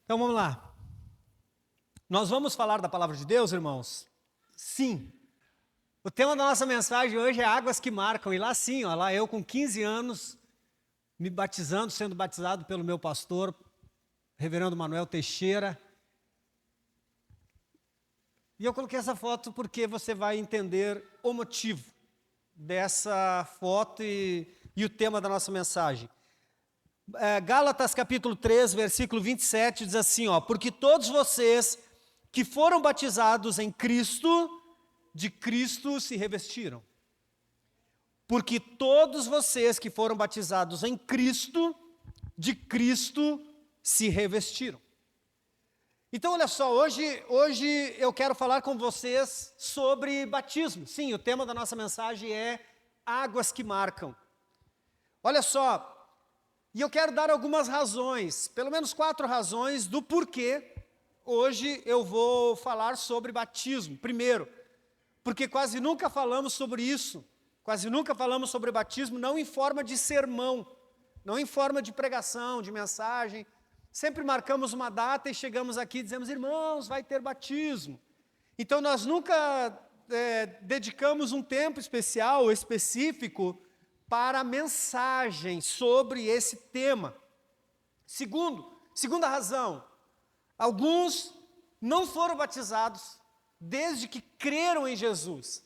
Então vamos lá. Nós vamos falar da palavra de Deus, irmãos? Sim. O tema da nossa mensagem hoje é águas que marcam. E lá sim, ó, lá eu com 15 anos, me batizando, sendo batizado pelo meu pastor, reverendo Manuel Teixeira. E eu coloquei essa foto porque você vai entender o motivo dessa foto e o tema da nossa mensagem. Gálatas capítulo 3, versículo 27, diz assim, ó, porque todos vocês que foram batizados em Cristo, de Cristo se revestiram. Porque todos vocês que foram batizados em Cristo, de Cristo se revestiram. Então, olha só, hoje eu quero falar com vocês sobre batismo. Sim, o tema da nossa mensagem é águas que marcam. Olha só, e eu quero dar algumas razões, pelo menos 4 razões do porquê hoje eu vou falar sobre batismo. Primeiro, porque quase nunca falamos sobre isso, quase nunca falamos sobre batismo, não em forma de sermão, não em forma de pregação, de mensagem. Sempre marcamos uma data e chegamos aqui e dizemos, irmãos, vai ter batismo. Então nós nunca dedicamos um tempo especial, específico, para a mensagem sobre esse tema. Segunda razão, alguns não foram batizados desde que creram em Jesus.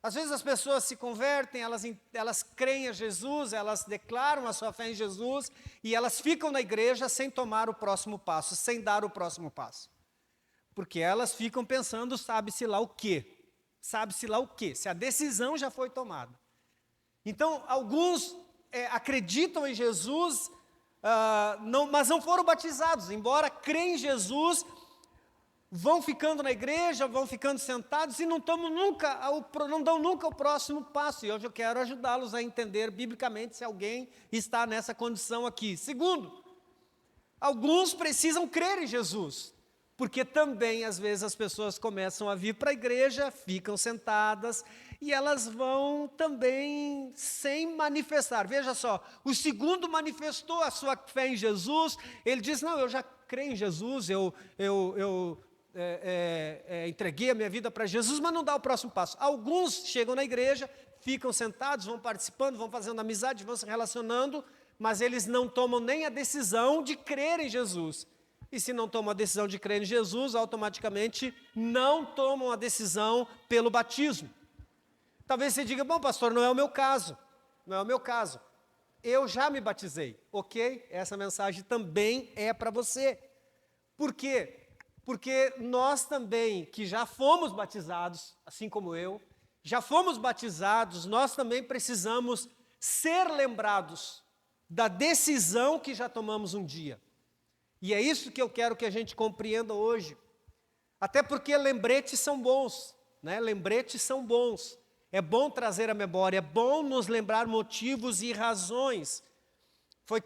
Às vezes as pessoas se convertem, elas creem em Jesus, elas declaram a sua fé em Jesus e elas ficam na igreja sem tomar o próximo passo, sem dar o próximo passo. Porque elas ficam pensando, sabe-se lá o quê? Sabe-se lá o quê? Se a decisão já foi tomada. Então, alguns acreditam em Jesus, mas não foram batizados, embora creem em Jesus, vão ficando na igreja, vão ficando sentados e não dão nunca o próximo passo. E hoje eu quero ajudá-los a entender biblicamente se alguém está nessa condição aqui. Segundo, alguns precisam crer em Jesus, porque também às vezes as pessoas começam a vir para a igreja, ficam sentadas e elas vão também sem manifestar. Veja só, o segundo manifestou a sua fé em Jesus, ele diz, não, eu já creio em Jesus, eu entreguei a minha vida para Jesus, mas não dá o próximo passo. Alguns chegam na igreja, ficam sentados, vão participando, vão fazendo amizade, vão se relacionando, mas eles não tomam nem a decisão de crer em Jesus. E se não tomam a decisão de crer em Jesus, automaticamente não tomam a decisão pelo batismo. Talvez você diga, bom pastor, não é o meu caso, não é o meu caso. Eu já me batizei, ok? Essa mensagem também é para você. Por quê? Porque nós também, que já fomos batizados, assim como eu, já fomos batizados, nós também precisamos ser lembrados da decisão que já tomamos um dia. E é isso que eu quero que a gente compreenda hoje. Até porque lembretes são bons, né? Lembretes são bons. É bom trazer a memória, é bom nos lembrar motivos e razões. Foi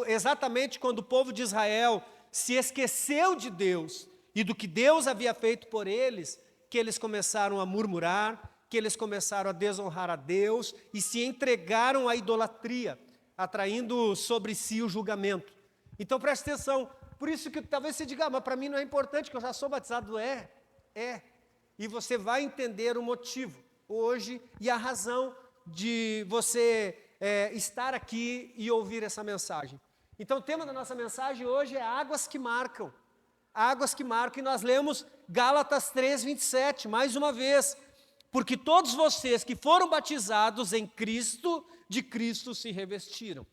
exatamente quando o povo de Israel se esqueceu de Deus e do que Deus havia feito por eles, que eles começaram a murmurar, que eles começaram a desonrar a Deus e se entregaram à idolatria, atraindo sobre si o julgamento. Então preste atenção, por isso que talvez você diga, mas para mim não é importante, que eu já sou batizado. É. E você vai entender o motivo hoje e a razão de você estar aqui e ouvir essa mensagem. Então o tema da nossa mensagem hoje é águas que marcam. Águas que marcam, e nós lemos Gálatas 3, 27, mais uma vez. Porque todos vocês que foram batizados em Cristo, de Cristo se revestiram.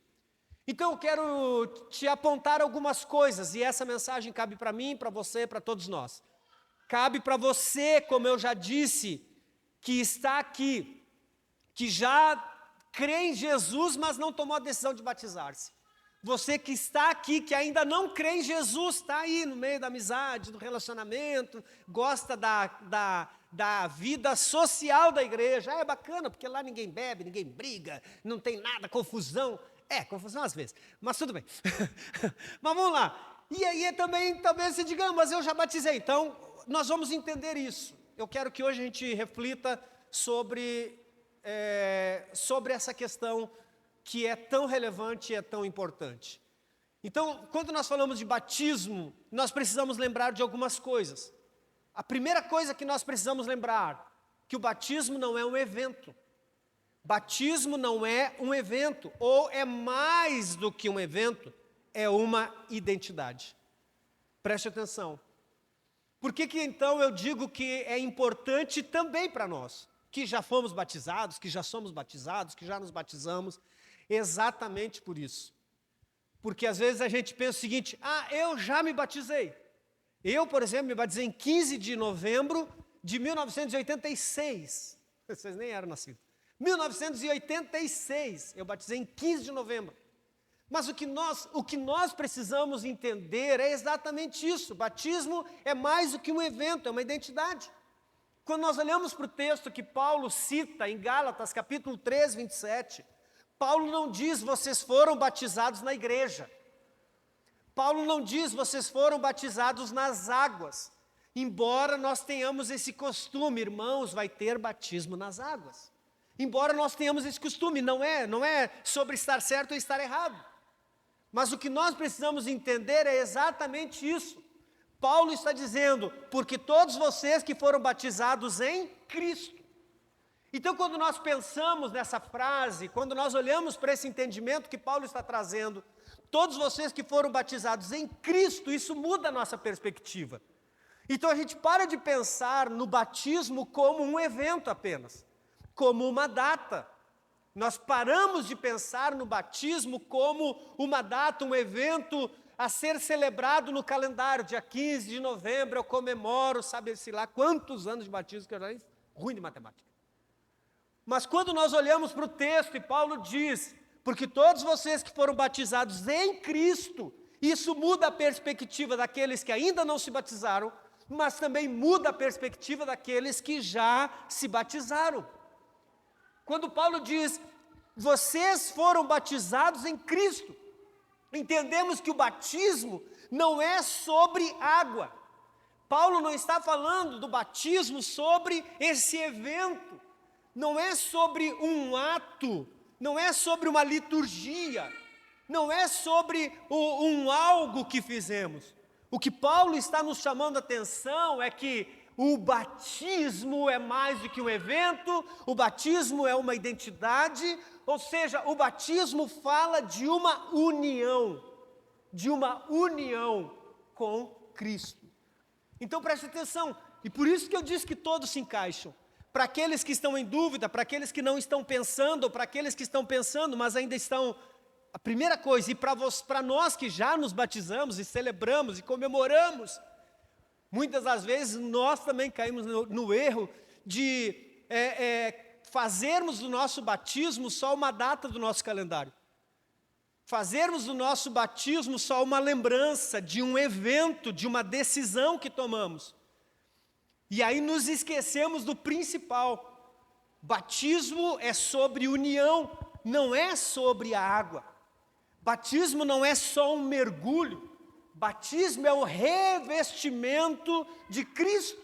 Então eu quero te apontar algumas coisas, e essa mensagem cabe para mim, para você, para todos nós. Cabe para você, como eu já disse, que está aqui, que já crê em Jesus, mas não tomou a decisão de batizar-se. Você que está aqui, que ainda não crê em Jesus, está aí no meio da amizade, do relacionamento, gosta da vida social da igreja. É bacana, porque lá ninguém bebe, ninguém briga, não tem nada, confusão. Confusão às vezes, mas tudo bem. Mas vamos lá. E aí também, talvez você diga, mas eu já batizei. Então, nós vamos entender isso. Eu quero que hoje a gente reflita sobre essa questão que é tão relevante e é tão importante. Então, quando nós falamos de batismo, nós precisamos lembrar de algumas coisas. A primeira coisa que nós precisamos lembrar, que o batismo não é um evento. Batismo não é um evento, ou é mais do que um evento, é uma identidade. Preste atenção. Por que então eu digo que é importante também para nós, que já fomos batizados, que já somos batizados, que já nos batizamos? Exatamente por isso. Porque às vezes a gente pensa o seguinte: eu já me batizei. Eu, por exemplo, me batizei em 15 de novembro de 1986. Vocês nem eram nascidos. 1986, eu batizei em 15 de novembro. Mas o que nós precisamos entender é exatamente isso. O batismo é mais do que um evento, é uma identidade. Quando nós olhamos para o texto que Paulo cita em Gálatas, capítulo 3, 27, Paulo não diz: vocês foram batizados na igreja. Paulo não diz: vocês foram batizados nas águas. Embora nós tenhamos esse costume, irmãos, vai ter batismo nas águas. Embora nós tenhamos esse costume, não é sobre estar certo ou estar errado. Mas o que nós precisamos entender é exatamente isso. Paulo está dizendo: porque todos vocês que foram batizados em Cristo. Então, quando nós pensamos nessa frase, quando nós olhamos para esse entendimento que Paulo está trazendo, todos vocês que foram batizados em Cristo, isso muda a nossa perspectiva. Então, a gente para de pensar no batismo como um evento apenas, como uma data. Nós paramos de pensar no batismo como uma data, um evento a ser celebrado no calendário. Dia 15 de novembro eu comemoro, sabe-se lá quantos anos de batismo que eu já fiz. Ruim de matemática. Mas quando nós olhamos para o texto e Paulo diz: porque todos vocês que foram batizados em Cristo, isso muda a perspectiva daqueles que ainda não se batizaram, mas também muda a perspectiva daqueles que já se batizaram. Quando Paulo diz: vocês foram batizados em Cristo, entendemos que o batismo não é sobre água. Paulo não está falando do batismo sobre esse evento, não é sobre um ato, não é sobre uma liturgia, não é sobre algo que fizemos. O que Paulo está nos chamando a atenção é que o batismo é mais do que um evento, o batismo é uma identidade, ou seja, o batismo fala de uma união com Cristo. Então preste atenção, e por isso que eu disse que todos se encaixam. Para aqueles que estão em dúvida, para aqueles que não estão pensando, ou para aqueles que estão pensando, mas ainda estão... A primeira coisa, e para nós que já nos batizamos e celebramos e comemoramos, muitas das vezes nós também caímos no erro de fazermos do nosso batismo só uma data do nosso calendário. Fazermos do nosso batismo só uma lembrança de um evento, de uma decisão que tomamos. E aí nos esquecemos do principal. Batismo é sobre união, não é sobre a água. Batismo não é só um mergulho. Batismo é o revestimento de Cristo.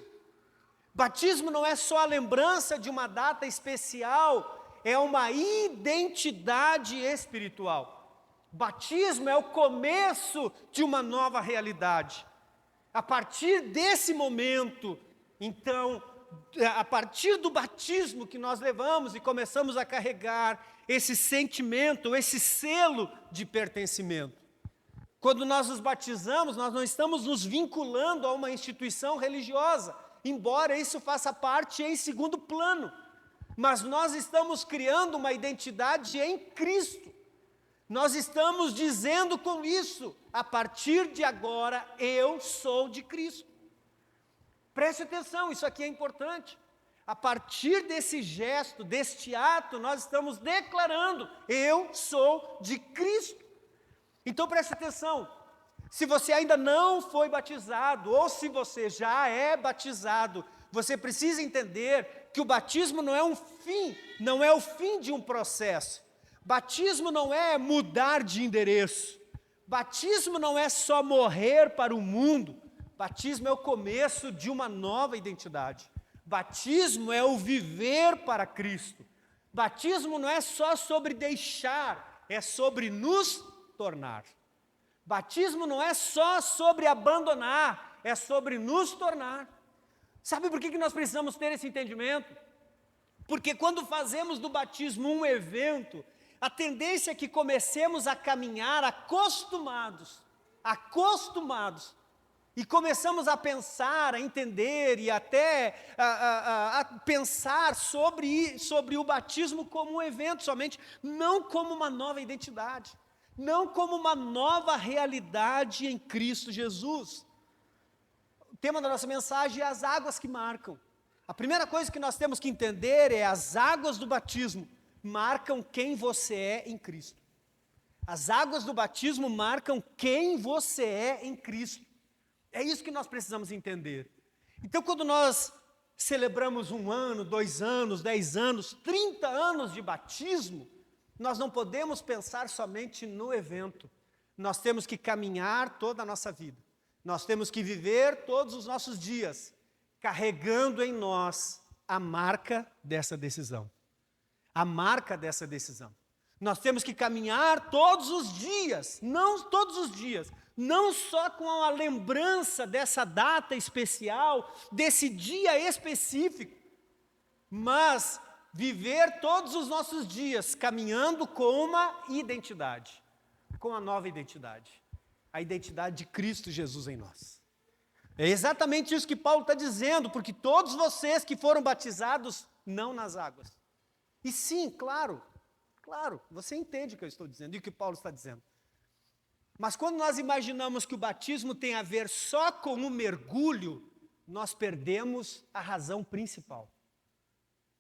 Batismo não é só a lembrança de uma data especial, é uma identidade espiritual. Batismo é o começo de uma nova realidade. A partir desse momento, então, a partir do batismo que nós levamos e começamos a carregar esse sentimento, esse selo de pertencimento. Quando nós nos batizamos, nós não estamos nos vinculando a uma instituição religiosa, embora isso faça parte em segundo plano. Mas nós estamos criando uma identidade em Cristo. Nós estamos dizendo com isso: a partir de agora eu sou de Cristo. Preste atenção, isso aqui é importante. A partir desse gesto, deste ato, nós estamos declarando: eu sou de Cristo. Então preste atenção, se você ainda não foi batizado, ou se você já é batizado, você precisa entender que o batismo não é um fim, não é o fim de um processo. Batismo não é mudar de endereço. Batismo não é só morrer para o mundo. Batismo é o começo de uma nova identidade. Batismo é o viver para Cristo. Batismo não é só sobre deixar, é sobre nos tornar. Batismo não é só sobre abandonar, é sobre nos tornar. Sabe por que nós precisamos ter esse entendimento? Porque quando fazemos do batismo um evento, a tendência é que comecemos a caminhar acostumados, e começamos a pensar, a entender e até a pensar sobre o batismo como um evento somente, não como uma nova identidade, não como uma nova realidade em Cristo Jesus. O tema da nossa mensagem é as águas que marcam. A primeira coisa que nós temos que entender é as águas do batismo marcam quem você é em Cristo. As águas do batismo marcam quem você é em Cristo. É isso que nós precisamos entender. Então, quando nós celebramos 1 ano, 2 anos, 10 anos, 30 anos de batismo, nós não podemos pensar somente no evento. Nós temos que caminhar toda a nossa vida. Nós temos que viver todos os nossos dias, carregando em nós a marca dessa decisão. A marca dessa decisão. Nós temos que caminhar todos os dias, não só com a lembrança dessa data especial, desse dia específico, mas viver todos os nossos dias caminhando com uma identidade, com a nova identidade, a identidade de Cristo Jesus em nós. É exatamente isso que Paulo está dizendo, porque todos vocês que foram batizados, não nas águas. E sim, claro, você entende o que eu estou dizendo e o que Paulo está dizendo. Mas quando nós imaginamos que o batismo tem a ver só com o mergulho, nós perdemos a razão principal.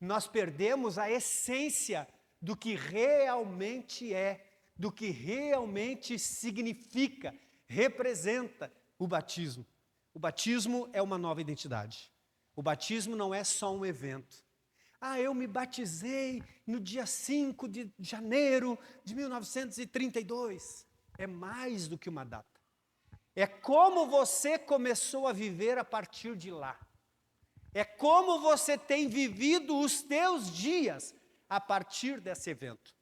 Nós perdemos a essência do que realmente é, do que realmente significa, representa o batismo. O batismo é uma nova identidade. O batismo não é só um evento. Eu me batizei no dia 5 de janeiro de 1932. É mais do que uma data. É como você começou a viver a partir de lá. É como você tem vivido os teus dias a partir desse evento.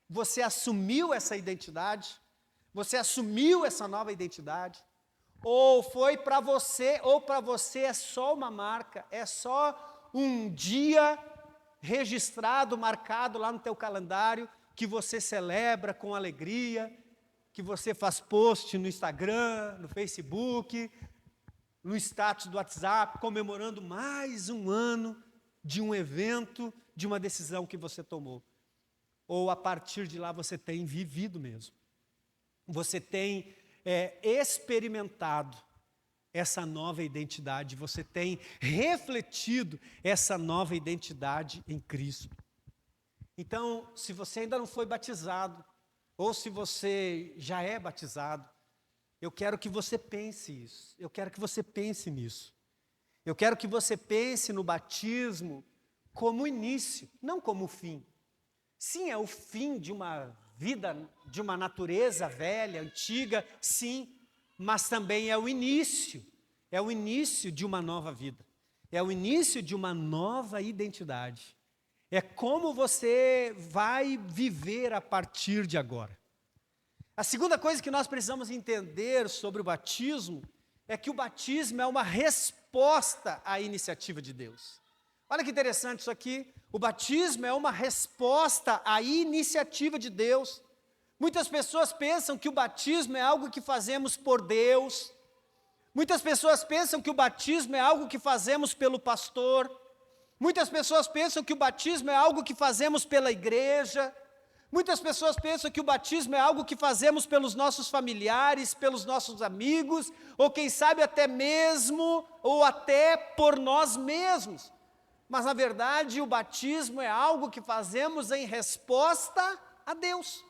Você assumiu essa identidade? Você assumiu essa nova identidade? Ou foi para você, ou para você é só uma marca, é só um dia registrado, marcado lá no teu calendário, que você celebra com alegria, que você faz post no Instagram, no Facebook, no status do WhatsApp, comemorando mais 1 ano de um evento, de uma decisão que você tomou. Ou a partir de lá você tem vivido mesmo. Você tem experimentado essa nova identidade, você tem refletido essa nova identidade em Cristo. Então, se você ainda não foi batizado, ou se você já é batizado, eu quero que você pense isso, eu quero que você pense nisso. Eu quero que você pense no batismo como início, não como fim. Sim, é o fim de uma vida, de uma natureza velha, antiga, sim, mas também é o início de uma nova vida, é o início de uma nova identidade, é como você vai viver a partir de agora. A segunda coisa que nós precisamos entender sobre o batismo é que o batismo é uma resposta à iniciativa de Deus. Olha que interessante isso aqui, o batismo é uma resposta à iniciativa de Deus. Muitas pessoas pensam que o batismo é algo que fazemos por Deus. Muitas pessoas pensam que o batismo é algo que fazemos pelo pastor. Muitas pessoas pensam que o batismo é algo que fazemos pela igreja. Muitas pessoas pensam que o batismo é algo que fazemos pelos nossos familiares, pelos nossos amigos, ou quem sabe até mesmo, ou até por nós mesmos. Mas na verdade o batismo é algo que fazemos em resposta a Deus.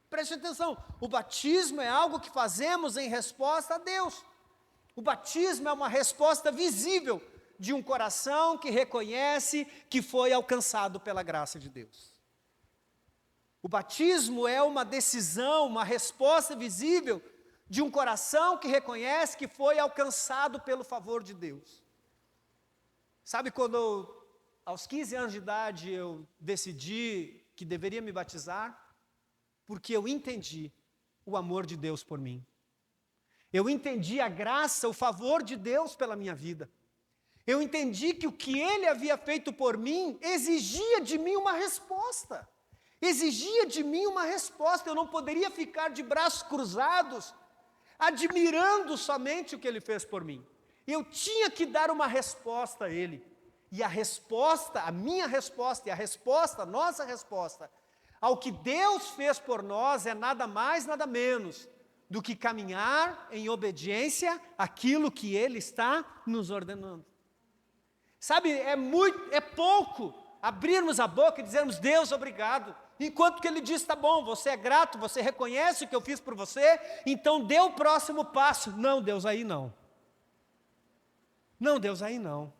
Preste atenção, o batismo é algo que fazemos em resposta a Deus. O batismo é uma resposta visível de um coração que reconhece que foi alcançado pela graça de Deus. O batismo é uma decisão, uma resposta visível de um coração que reconhece que foi alcançado pelo favor de Deus. Sabe quando aos 15 anos de idade eu decidi que deveria me batizar? Porque eu entendi o amor de Deus por mim. Eu entendi a graça, o favor de Deus pela minha vida. Eu entendi que o que Ele havia feito por mim exigia de mim uma resposta. Exigia de mim uma resposta. Eu não poderia ficar de braços cruzados, admirando somente o que Ele fez por mim. Eu tinha que dar uma resposta a Ele. E a resposta, a minha resposta e a resposta, a nossa resposta, ao que Deus fez por nós é nada mais, nada menos do que caminhar em obediência àquilo que Ele está nos ordenando. Sabe, é pouco abrirmos a boca e dizermos, Deus, obrigado. Enquanto que Ele diz, tá bom, você é grato, você reconhece o que eu fiz por você, então dê o próximo passo. Não, Deus, aí não. Não, Deus, aí não.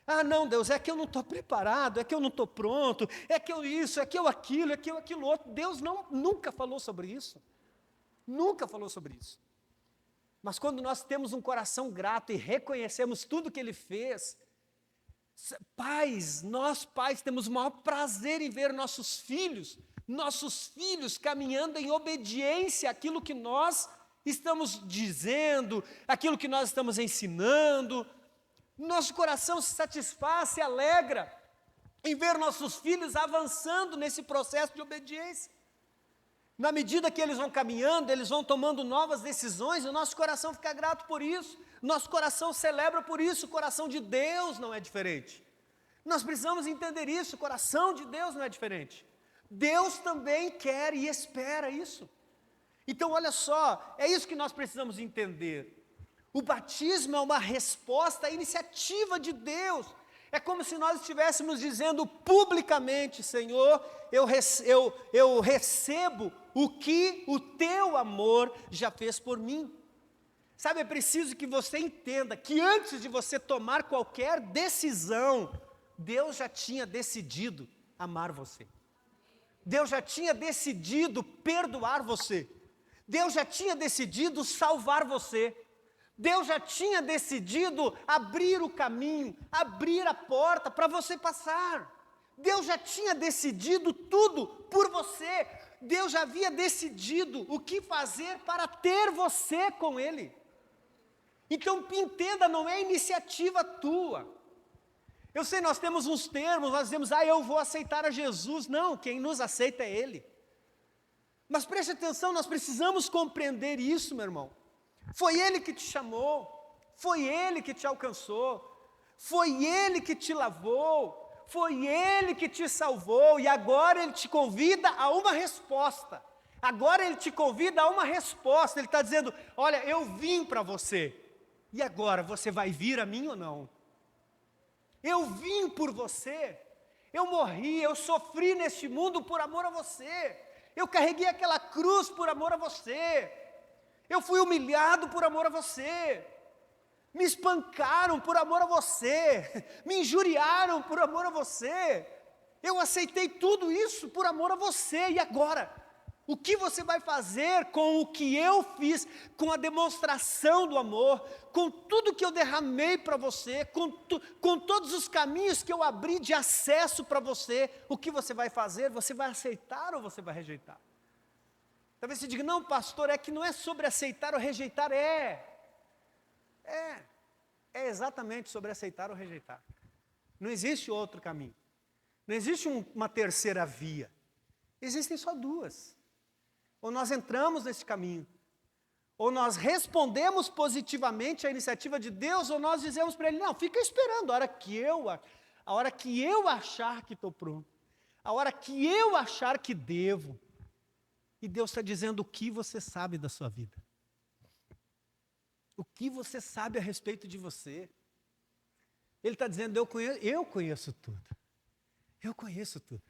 Ah, não, Deus, é que eu não estou preparado, é que eu não estou pronto, é que eu isso, é que eu aquilo, é que eu aquilo outro. Deus nunca falou sobre isso. Nunca falou sobre isso. Mas quando nós temos um coração grato e reconhecemos tudo que Ele fez, nós pais temos o maior prazer em ver nossos filhos caminhando em obediência àquilo que nós estamos dizendo, aquilo que nós estamos ensinando. Nosso coração se satisfaz, se alegra em ver nossos filhos avançando nesse processo de obediência. Na medida que eles vão caminhando, eles vão tomando novas decisões, o nosso coração fica grato por isso, nosso coração celebra por isso, o coração de Deus não é diferente. Nós precisamos entender isso, o coração de Deus não é diferente. Deus também quer e espera isso. Então, olha só, é isso que nós precisamos entender. O batismo é uma resposta à iniciativa de Deus. É como se nós estivéssemos dizendo publicamente, Senhor, eu recebo o que o teu amor já fez por mim. Sabe, é preciso que você entenda que antes de você tomar qualquer decisão, Deus já tinha decidido amar você. Deus já tinha decidido perdoar você. Deus já tinha decidido salvar você. Deus já tinha decidido abrir o caminho, abrir a porta para você passar. Deus já tinha decidido tudo por você. Deus já havia decidido o que fazer para ter você com Ele. Então, entenda, não é iniciativa tua. Eu sei, nós temos uns termos, nós dizemos, eu vou aceitar a Jesus. Não, quem nos aceita é Ele. Mas preste atenção, nós precisamos compreender isso, meu irmão. Foi Ele que te chamou, foi Ele que te alcançou, foi Ele que te lavou, foi Ele que te salvou, e agora Ele te convida a uma resposta. Agora Ele te convida a uma resposta. Ele está dizendo, olha, eu vim para você, e agora você vai vir a mim ou não? Eu vim por você, eu morri, eu sofri neste mundo por amor a você, eu carreguei aquela cruz por amor a você, eu fui humilhado por amor a você, me espancaram por amor a você, me injuriaram por amor a você, eu aceitei tudo isso por amor a você, e agora? O que você vai fazer com o que eu fiz, com a demonstração do amor, com tudo que eu derramei para você, com todos os caminhos que eu abri de acesso para você, o que você vai fazer? Você vai aceitar ou você vai rejeitar? Talvez você diga, não, pastor, é que não é sobre aceitar ou rejeitar, é exatamente sobre aceitar ou rejeitar. Não existe outro caminho, não existe uma terceira via, existem só duas. Ou nós entramos nesse caminho, ou nós respondemos positivamente à iniciativa de Deus, ou nós dizemos para Ele, não, fica esperando, a hora que eu achar que estou pronto, a hora que eu achar que devo. E Deus está dizendo o que você sabe da sua vida. O que você sabe a respeito de você. Ele está dizendo, eu conheço tudo. Eu conheço tudo.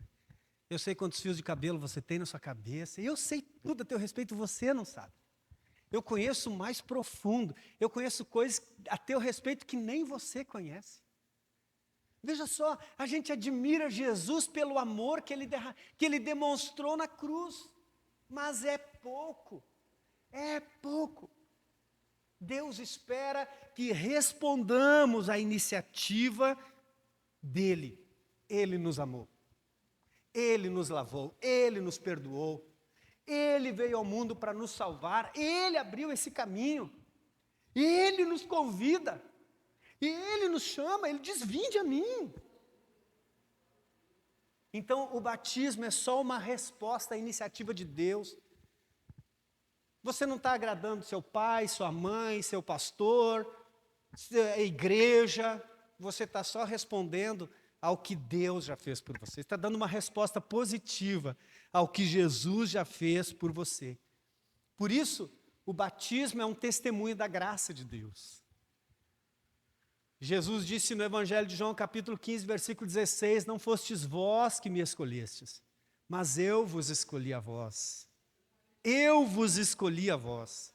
Eu sei quantos fios de cabelo você tem na sua cabeça. Eu sei tudo a teu respeito, você não sabe. Eu conheço o mais profundo. Eu conheço coisas a teu respeito que nem você conhece. Veja só, a gente admira Jesus pelo amor que ele demonstrou na cruz. Mas é pouco. É pouco. Deus espera que respondamos à iniciativa dEle. Ele nos amou. Ele nos lavou, Ele nos perdoou, Ele veio ao mundo para nos salvar, Ele abriu esse caminho, Ele nos convida, Ele nos chama, Ele diz, vinde a mim. Então, o batismo é só uma resposta à iniciativa de Deus. Você não está agradando seu pai, sua mãe, seu pastor, a igreja, você está só respondendo ao que Deus já fez por você. Está dando uma resposta positiva ao que Jesus já fez por você. Por isso, o batismo é um testemunho da graça de Deus. Jesus disse no Evangelho de João, capítulo 15, versículo 16, não fostes vós que me escolhestes, mas eu vos escolhi a vós. Eu vos escolhi a vós.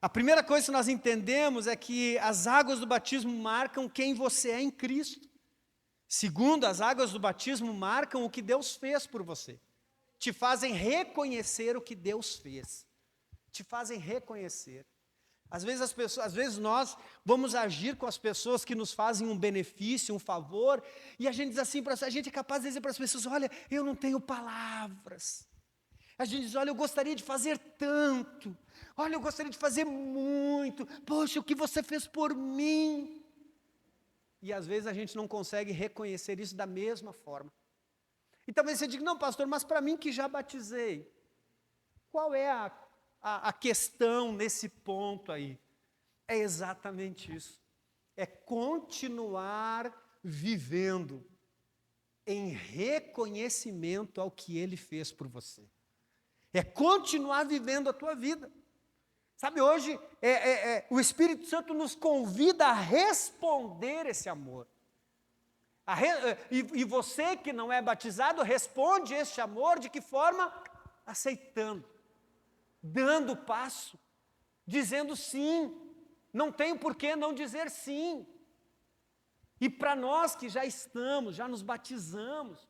A primeira coisa que nós entendemos é que as águas do batismo marcam quem você é em Cristo. Segundo, as águas do batismo marcam o que Deus fez por você. Te fazem reconhecer o que Deus fez. Te fazem reconhecer. Às vezes nós vamos agir com as pessoas que nos fazem um benefício, um favor, e a gente diz assim, a gente é capaz de dizer para as pessoas, olha, eu não tenho palavras. A gente diz, olha, eu gostaria de fazer tanto, olha, eu gostaria de fazer muito, poxa, o que você fez por mim? E às vezes a gente não consegue reconhecer isso da mesma forma. E talvez você diga, não, pastor, mas para mim que já batizei, qual é a questão nesse ponto aí? É exatamente isso. É continuar vivendo em reconhecimento ao que Ele fez por você. É continuar vivendo a tua vida. Sabe, hoje o Espírito Santo nos convida a responder esse amor. E você que não é batizado, responde este amor de que forma? Aceitando. Dando passo, dizendo sim, não tem por que não dizer sim. E para nós que já estamos, já nos batizamos,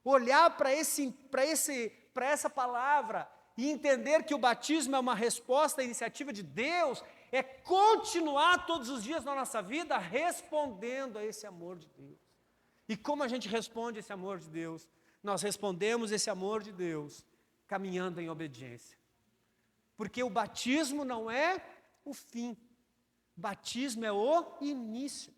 olhar para essa palavra e entender que o batismo é uma resposta à iniciativa de Deus, é continuar todos os dias na nossa vida respondendo a esse amor de Deus. E como a gente responde esse amor de Deus? Nós respondemos esse amor de Deus caminhando em obediência. Porque o batismo não é o fim. O batismo é o início.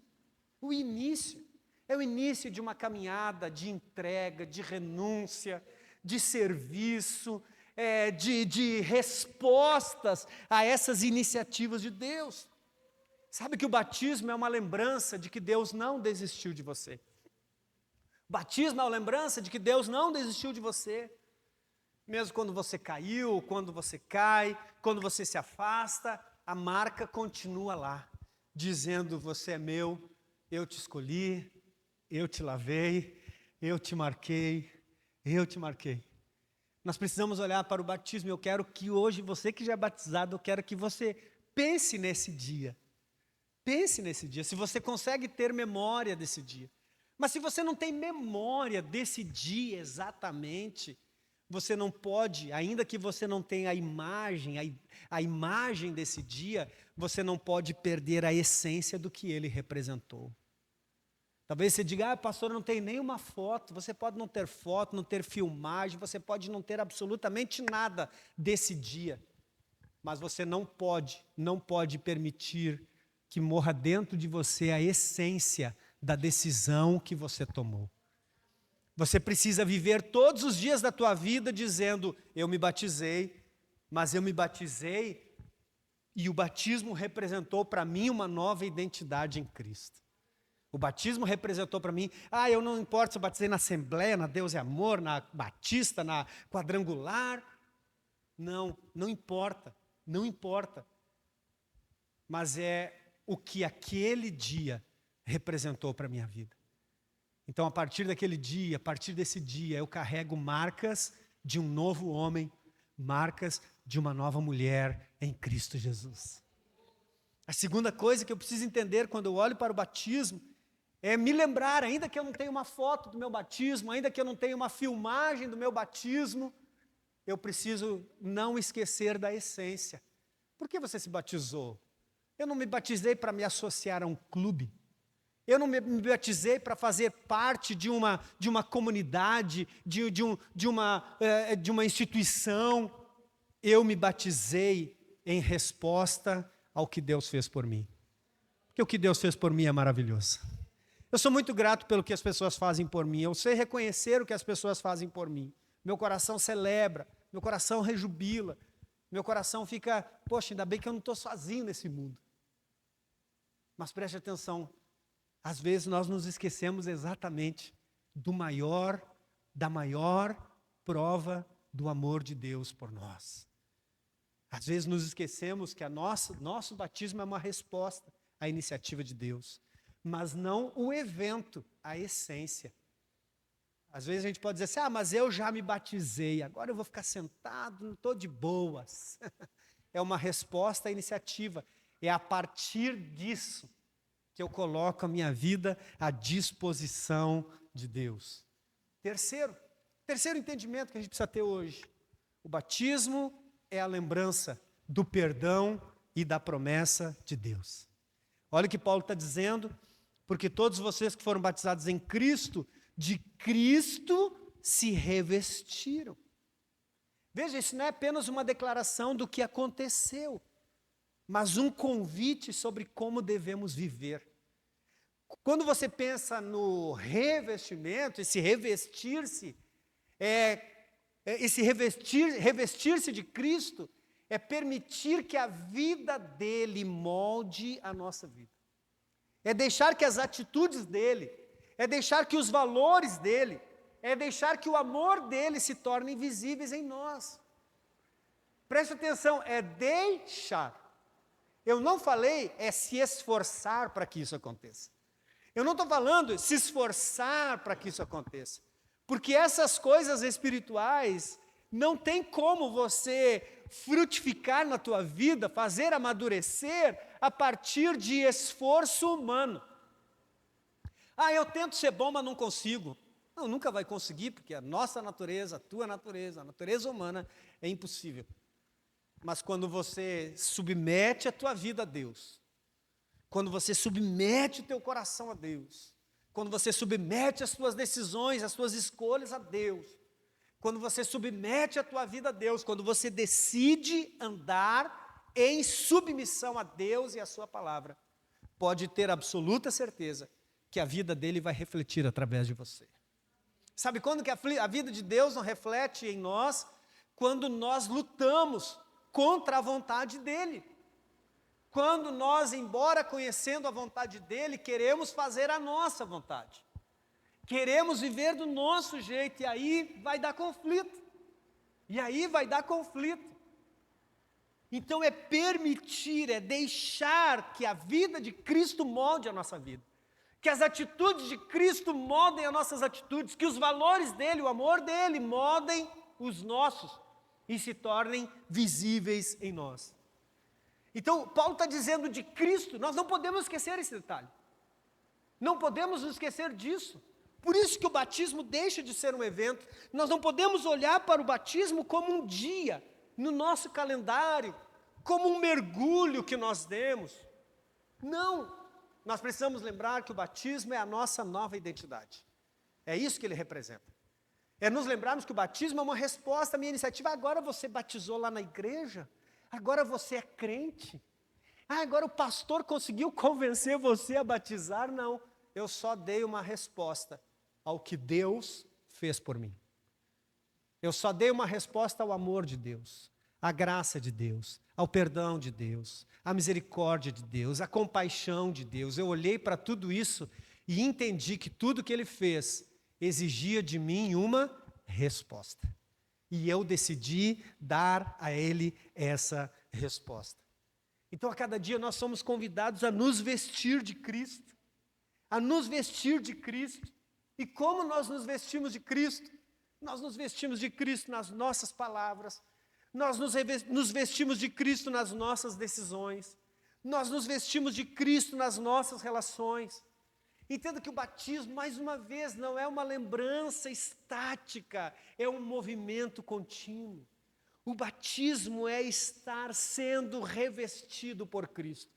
O início. É o início de uma caminhada de entrega, de renúncia, de serviço, de respostas a essas iniciativas de Deus. Sabe que o batismo é uma lembrança de que Deus não desistiu de você. O batismo é uma lembrança de que Deus não desistiu de você. Mesmo quando você caiu, quando você cai, quando você se afasta, a marca continua lá, dizendo, você é meu, eu te escolhi, eu te lavei, eu te marquei, eu te marquei. Nós precisamos olhar para o batismo. Eu quero que hoje, você que já é batizado, eu quero que você pense nesse dia. Pense nesse dia, se você consegue ter memória desse dia. Mas se você não tem memória desse dia exatamente, você não pode, ainda que você não tenha a imagem desse dia, você não pode perder a essência do que ele representou. Talvez você diga, pastor, não tem nenhuma foto. Você pode não ter foto, não ter filmagem, você pode não ter absolutamente nada desse dia. Mas você não pode permitir que morra dentro de você a essência da decisão que você tomou. Você precisa viver todos os dias da tua vida dizendo, eu me batizei, mas eu me batizei e o batismo representou para mim uma nova identidade em Cristo. O batismo representou para mim, eu não importa se eu batizei na Assembleia, na Deus é Amor, na Batista, na Quadrangular. Não importa, não importa. Mas é o que aquele dia representou para a minha vida. Então, a partir daquele dia, a partir desse dia, eu carrego marcas de um novo homem, marcas de uma nova mulher em Cristo Jesus. A segunda coisa que eu preciso entender quando eu olho para o batismo é me lembrar, ainda que eu não tenha uma foto do meu batismo, ainda que eu não tenha uma filmagem do meu batismo, eu preciso não esquecer da essência. Por que você se batizou? Eu não me batizei para me associar a um clube. Eu não me batizei para fazer parte de uma comunidade, de uma instituição. Eu me batizei em resposta ao que Deus fez por mim. Porque o que Deus fez por mim é maravilhoso. Eu sou muito grato pelo que as pessoas fazem por mim. Eu sei reconhecer o que as pessoas fazem por mim. Meu coração celebra, meu coração rejubila, meu coração fica, poxa, ainda bem que eu não estou sozinho nesse mundo. Mas preste atenção, às vezes nós nos esquecemos exatamente da maior prova do amor de Deus por nós. Às vezes nos esquecemos que nosso batismo é uma resposta à iniciativa de Deus, mas não o evento, a essência. Às vezes a gente pode dizer assim, mas eu já me batizei, agora eu vou ficar sentado, não estou de boas. É uma resposta à iniciativa, é a partir disso que eu coloco a minha vida à disposição de Deus. Terceiro entendimento que a gente precisa ter hoje, o batismo é a lembrança do perdão e da promessa de Deus. Olha o que Paulo está dizendo, porque todos vocês que foram batizados em Cristo, de Cristo se revestiram. Veja, isso não é apenas uma declaração do que aconteceu, mas um convite sobre como devemos viver. Quando você pensa no revestimento, esse revestir-se, revestir-se de Cristo, é permitir que a vida dele molde a nossa vida. É deixar que as atitudes dele, é deixar que os valores dele, é deixar que o amor dele se tornem visíveis em nós. Preste atenção, é deixar. Eu não falei é se esforçar para que isso aconteça. Eu não estou falando se esforçar para que isso aconteça. Porque essas coisas espirituais não tem como você frutificar na tua vida, fazer amadurecer a partir de esforço humano. Eu tento ser bom, mas não consigo. Não, nunca vai conseguir, porque a nossa natureza, a tua natureza, a natureza humana é impossível. Mas quando você submete a tua vida a Deus, quando você submete o teu coração a Deus, quando você submete as tuas decisões, as tuas escolhas a Deus, quando você submete a tua vida a Deus, quando você decide andar em submissão a Deus e a sua palavra, pode ter absoluta certeza que a vida dele vai refletir através de você. Sabe quando que a vida de Deus não reflete em nós? Quando nós lutamos contra a vontade dele. Quando nós, embora conhecendo a vontade dele, queremos fazer a nossa vontade. Queremos viver do nosso jeito, e aí vai dar conflito. Então é permitir, é deixar que a vida de Cristo molde a nossa vida. Que as atitudes de Cristo moldem as nossas atitudes, que os valores dele, o amor dele, moldem os nossos e se tornem visíveis em nós. Então, Paulo está dizendo de Cristo, nós não podemos esquecer esse detalhe. Não podemos nos esquecer disso. Por isso que o batismo deixa de ser um evento. Nós não podemos olhar para o batismo como um dia no nosso calendário, como um mergulho que nós demos. Não. Nós precisamos lembrar que o batismo é a nossa nova identidade. É isso que ele representa. É nos lembrarmos que o batismo é uma resposta à minha iniciativa. Agora você batizou lá na igreja? Agora você é crente? Agora o pastor conseguiu convencer você a batizar? Não, eu só dei uma resposta ao que Deus fez por mim. Eu só dei uma resposta ao amor de Deus, à graça de Deus, ao perdão de Deus, à misericórdia de Deus, à compaixão de Deus. Eu olhei para tudo isso e entendi que tudo que Ele fez exigia de mim uma resposta. E eu decidi dar a Ele essa resposta. Então, a cada dia nós somos convidados a nos vestir de Cristo. A nos vestir de Cristo. E como nós nos vestimos de Cristo? Nós nos vestimos de Cristo nas nossas palavras. Nós nos vestimos de Cristo nas nossas decisões. Nós nos vestimos de Cristo nas nossas relações. Entenda que o batismo, mais uma vez, não é uma lembrança estática, é um movimento contínuo. O batismo é estar sendo revestido por Cristo.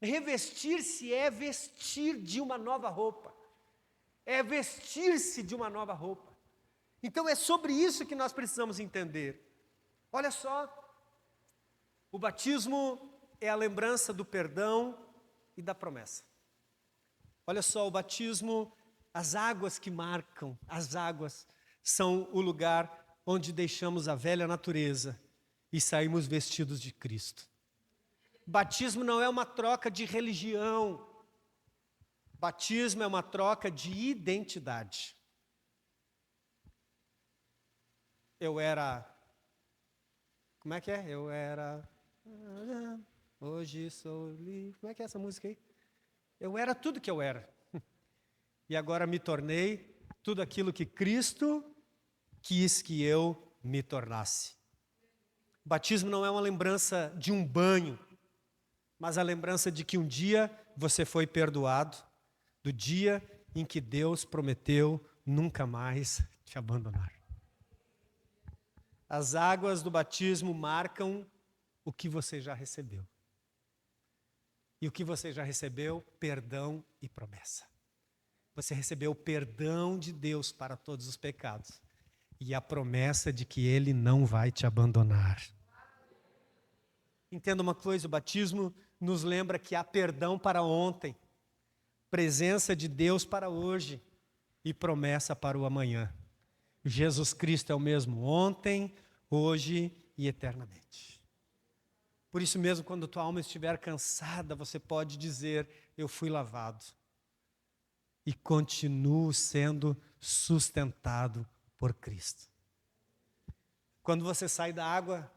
Revestir-se é vestir de uma nova roupa. É vestir-se de uma nova roupa. Então é sobre isso que nós precisamos entender. Olha só, o batismo é a lembrança do perdão e da promessa. Olha só, o batismo, as águas que marcam, as águas são o lugar onde deixamos a velha natureza e saímos vestidos de Cristo. Batismo não é uma troca de religião. Batismo é uma troca de identidade. Eu era... Como é que é? Eu era... Hoje sou livre... Como é que é essa música aí? Eu era tudo que eu era. E agora me tornei tudo aquilo que Cristo quis que eu me tornasse. Batismo não é uma lembrança de um banho, mas a lembrança de que um dia você foi perdoado, do dia em que Deus prometeu nunca mais te abandonar. As águas do batismo marcam o que você já recebeu. E o que você já recebeu? Perdão e promessa. Você recebeu o perdão de Deus para todos os pecados e a promessa de que Ele não vai te abandonar. Entenda uma coisa, o batismo nos lembra que há perdão para ontem, presença de Deus para hoje e promessa para o amanhã. Jesus Cristo é o mesmo ontem, hoje e eternamente. Por isso mesmo, quando tua alma estiver cansada, você pode dizer, eu fui lavado. E continuo sendo sustentado por Cristo. Quando você sai da água,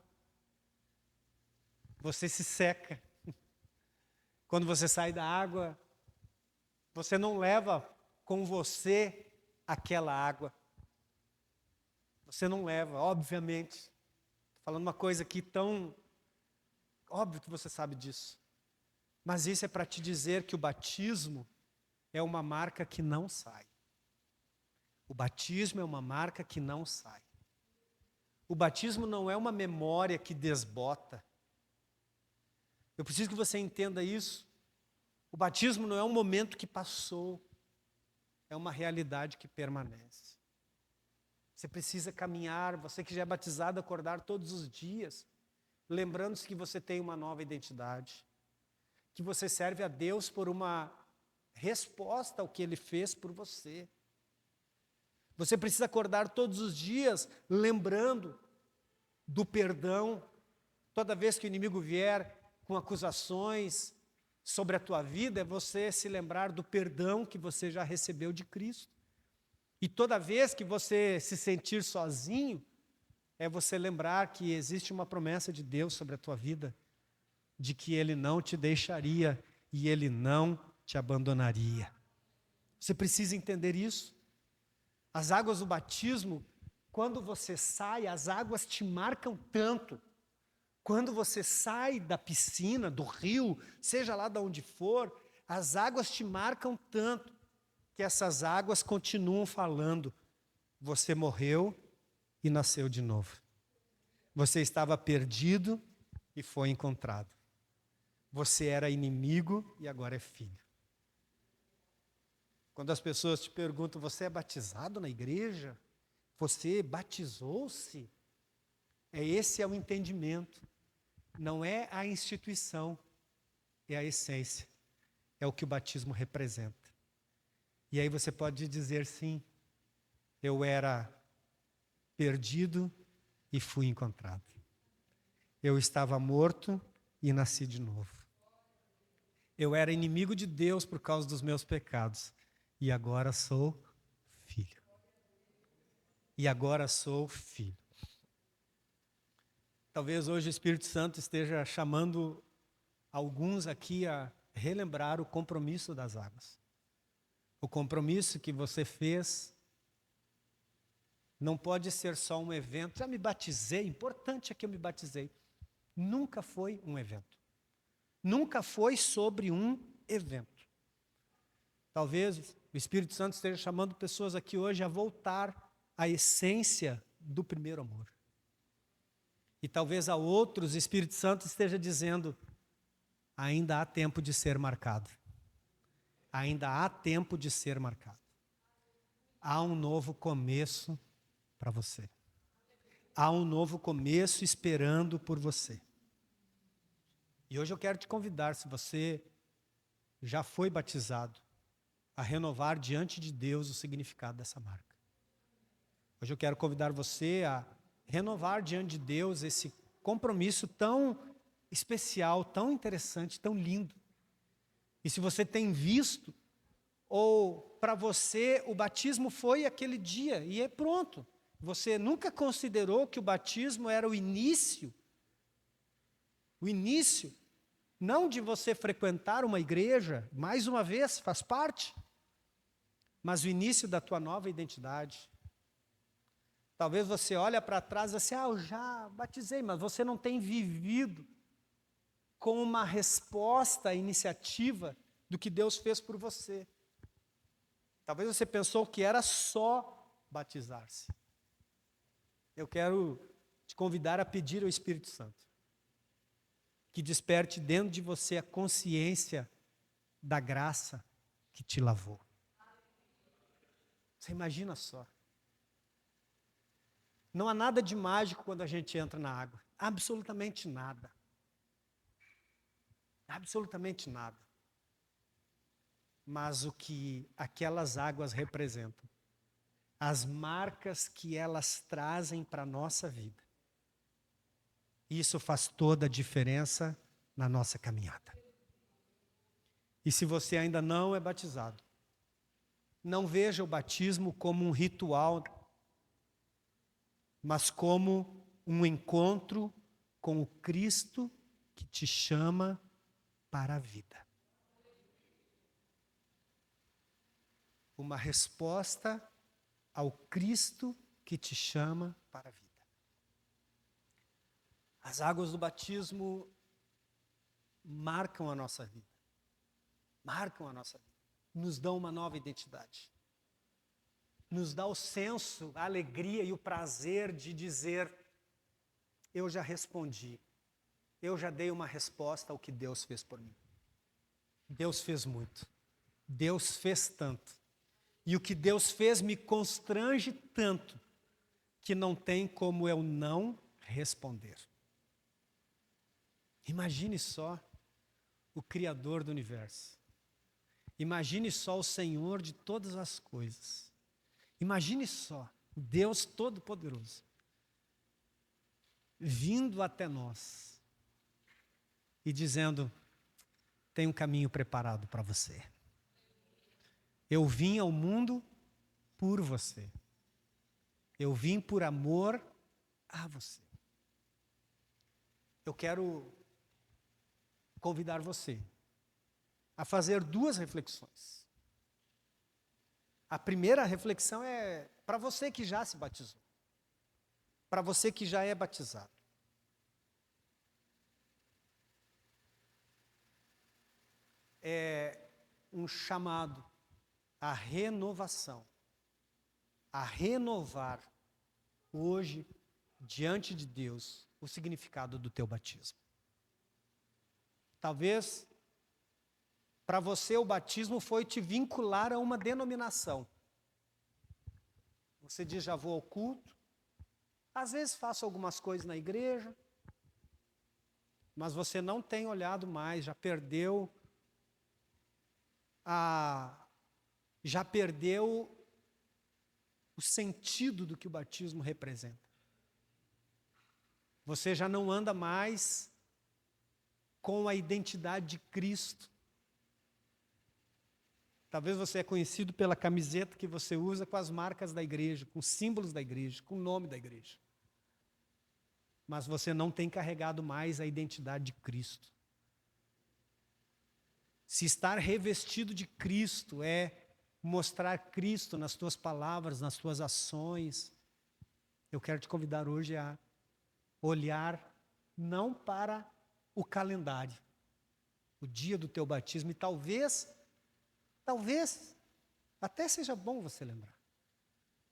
você se seca. Quando você sai da água, você não leva com você aquela água. Você não leva, obviamente. Estou falando uma coisa aqui tão... Óbvio que você sabe disso. Mas isso é para te dizer que o batismo é uma marca que não sai. O batismo é uma marca que não sai. O batismo não é uma memória que desbota. Eu preciso que você entenda isso. O batismo não é um momento que passou. É uma realidade que permanece. Você precisa caminhar, você que já é batizado, acordar todos os dias, lembrando-se que você tem uma nova identidade, que você serve a Deus por uma resposta ao que Ele fez por você. Você precisa acordar todos os dias lembrando do perdão. Toda vez que o inimigo vier com acusações sobre a tua vida, é você se lembrar do perdão que você já recebeu de Cristo. E toda vez que você se sentir sozinho, é você lembrar que existe uma promessa de Deus sobre a tua vida, de que Ele não te deixaria e Ele não te abandonaria. Você precisa entender isso. As águas do batismo, quando você sai, as águas te marcam tanto. Quando você sai da piscina, do rio, seja lá de onde for, as águas te marcam tanto que essas águas continuam falando. Você morreu e nasceu de novo. Você estava perdido e foi encontrado. Você era inimigo e agora é filho. Quando as pessoas te perguntam, você é batizado na igreja? Você batizou-se? Esse é o entendimento. Não é a instituição, é a essência. É o que o batismo representa. E aí você pode dizer sim, eu era perdido e fui encontrado. Eu estava morto e nasci de novo. Eu era inimigo de Deus por causa dos meus pecados. E agora sou filho. E agora sou filho. Talvez hoje o Espírito Santo esteja chamando alguns aqui a relembrar o compromisso das águas. O compromisso que você fez não pode ser só um evento. Já me batizei, importante é que eu me batizei. Nunca foi um evento. Nunca foi sobre um evento. Talvez o Espírito Santo esteja chamando pessoas aqui hoje a voltar à essência do primeiro amor. E talvez a outros o Espírito Santo esteja dizendo, ainda há tempo de ser marcado. Ainda há tempo de ser marcado. Há um novo começo para você. Há um novo começo esperando por você. E hoje eu quero te convidar, se você já foi batizado, a renovar diante de Deus o significado dessa marca. Hoje eu quero convidar você a renovar diante de Deus esse compromisso tão especial, tão interessante, tão lindo. E se você tem visto, ou para você o batismo foi aquele dia e é pronto. Você nunca considerou que o batismo era o início não de você frequentar uma igreja, mais uma vez, faz parte, mas o início da tua nova identidade. Talvez você olhe para trás e assim, eu já batizei, mas você não tem vivido com uma resposta à iniciativa do que Deus fez por você. Talvez você pensou que era só batizar-se. Eu quero te convidar a pedir ao Espírito Santo que desperte dentro de você a consciência da graça que te lavou. Você imagina só. Não há nada de mágico quando a gente entra na água. Absolutamente nada. Absolutamente nada. Mas o que aquelas águas representam, as marcas que elas trazem para a nossa vida, isso faz toda a diferença na nossa caminhada. E se você ainda não é batizado, não veja o batismo como um ritual, mas como um encontro com o Cristo que te chama para a vida. Uma resposta ao Cristo que te chama para a vida. As águas do batismo marcam a nossa vida. Marcam a nossa vida. Nos dão uma nova identidade. Nos dá o senso, a alegria e o prazer de dizer, eu já respondi. Eu já dei uma resposta ao que Deus fez por mim. Deus fez muito. Deus fez tanto. E o que Deus fez me constrange tanto que não tem como eu não responder. Imagine só o Criador do universo. Imagine só o Senhor de todas as coisas. Imagine só o Deus Todo-Poderoso vindo até nós e dizendo, tem um caminho preparado para você. Eu vim ao mundo por você. Eu vim por amor a você. Eu quero convidar você a fazer duas reflexões. A primeira reflexão é para você que já se batizou. Para você que já é batizado. É um chamado à renovação. A renovar hoje, diante de Deus, o significado do teu batismo. Talvez, para você, o batismo foi te vincular a uma denominação. Você diz, já vou ao culto, às vezes faço algumas coisas na igreja, mas você não tem olhado mais, já perdeu o sentido do que o batismo representa. Você já não anda mais com a identidade de Cristo. Talvez você é conhecido pela camiseta que você usa com as marcas da igreja, com símbolos da igreja, com o nome da igreja. Mas você não tem carregado mais a identidade de Cristo. Se estar revestido de Cristo é mostrar Cristo nas tuas palavras, nas tuas ações, eu quero te convidar hoje a olhar não para o calendário, o dia do teu batismo, e talvez, até seja bom você lembrar.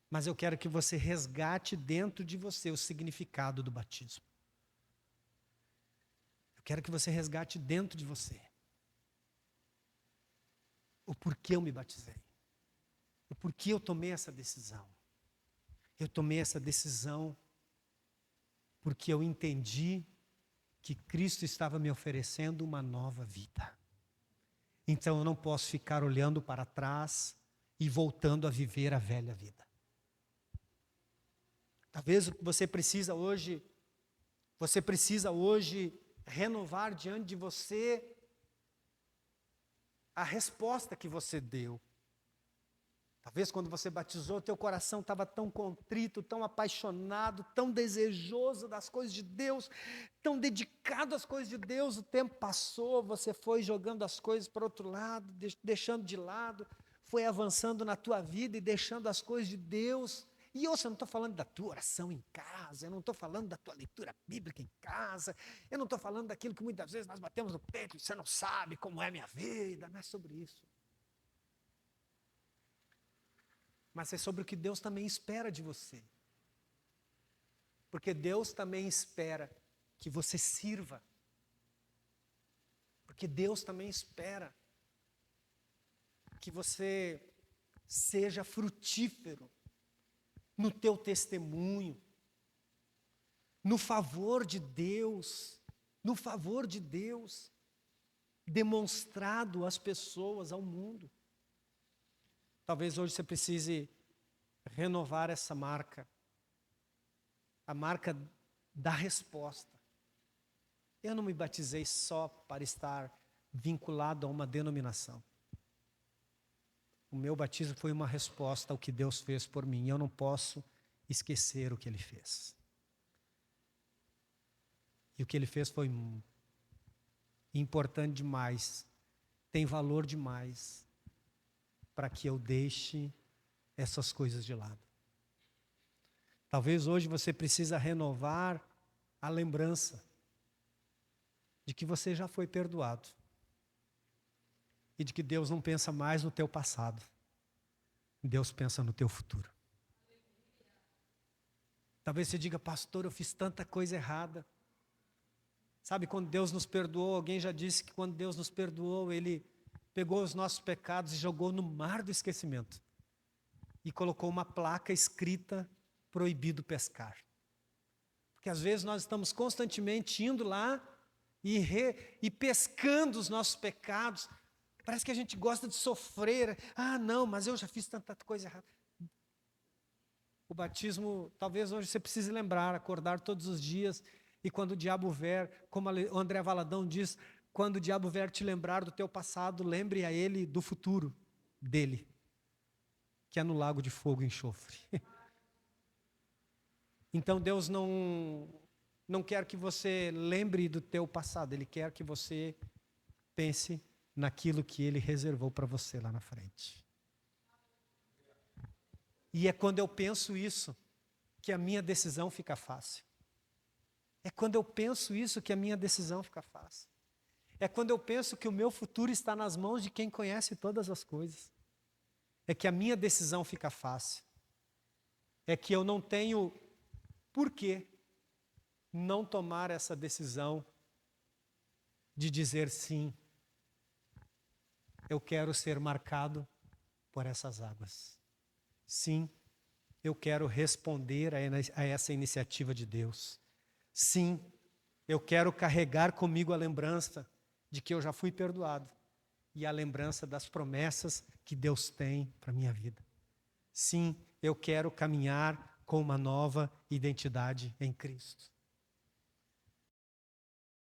Mas eu quero que você resgate dentro de você o significado do batismo. Eu quero que você resgate dentro de você o porquê eu me batizei. O porquê eu tomei essa decisão. Eu tomei essa decisão porque eu entendi que Cristo estava me oferecendo uma nova vida. Então eu não posso ficar olhando para trás e voltando a viver a velha vida. Talvez o que você precisa hoje renovar diante de você a resposta que você deu. Talvez quando você batizou, teu coração estava tão contrito, tão apaixonado, tão desejoso das coisas de Deus, tão dedicado às coisas de Deus. O tempo passou, você foi jogando as coisas para outro lado, deixando de lado, foi avançando na tua vida e deixando as coisas de Deus. E eu não estou falando da tua oração em casa, eu não estou falando da tua leitura bíblica em casa, eu não estou falando daquilo que muitas vezes nós batemos no peito e você não sabe como é a minha vida, não é sobre isso. Mas é sobre o que Deus também espera de você. Porque Deus também espera que você sirva. Porque Deus também espera que você seja frutífero no teu testemunho, no favor de Deus, demonstrado às pessoas, ao mundo. Talvez hoje você precise renovar essa marca, a marca da resposta. Eu não me batizei só para estar vinculado a uma denominação. O meu batismo foi uma resposta ao que Deus fez por mim. Eu não posso esquecer o que Ele fez. E o que Ele fez foi importante demais, tem valor demais, para que eu deixe essas coisas de lado. Talvez hoje você precisa renovar a lembrança de que você já foi perdoado e de que Deus não pensa mais no teu passado, Deus pensa no teu futuro. Talvez você diga, pastor, eu fiz tanta coisa errada. Sabe, quando Deus nos perdoou, alguém já disse que quando Deus nos perdoou, Ele pegou os nossos pecados e jogou no mar do esquecimento. E colocou uma placa escrita, proibido pescar. Porque às vezes nós estamos constantemente indo lá e pescando os nossos pecados. Parece que a gente gosta de sofrer. Ah, não, mas eu já fiz tanta coisa errada. O batismo, talvez hoje você precise lembrar, acordar todos os dias. E quando o diabo vier, como o André Valadão diz, quando o diabo vier te lembrar do teu passado, lembre a ele do futuro dele, que é no lago de fogo e enxofre. Então Deus não quer que você lembre do teu passado, Ele quer que você pense naquilo que Ele reservou para você lá na frente. E é quando eu penso isso que a minha decisão fica fácil. É quando eu penso isso que a minha decisão fica fácil. É quando eu penso que o meu futuro está nas mãos de quem conhece todas as coisas. É que a minha decisão fica fácil. É que eu não tenho por que não tomar essa decisão de dizer sim. Eu quero ser marcado por essas águas. Sim, eu quero responder a essa iniciativa de Deus. Sim, eu quero carregar comigo a lembrança de que eu já fui perdoado e a lembrança das promessas que Deus tem para a minha vida. Sim, eu quero caminhar com uma nova identidade em Cristo.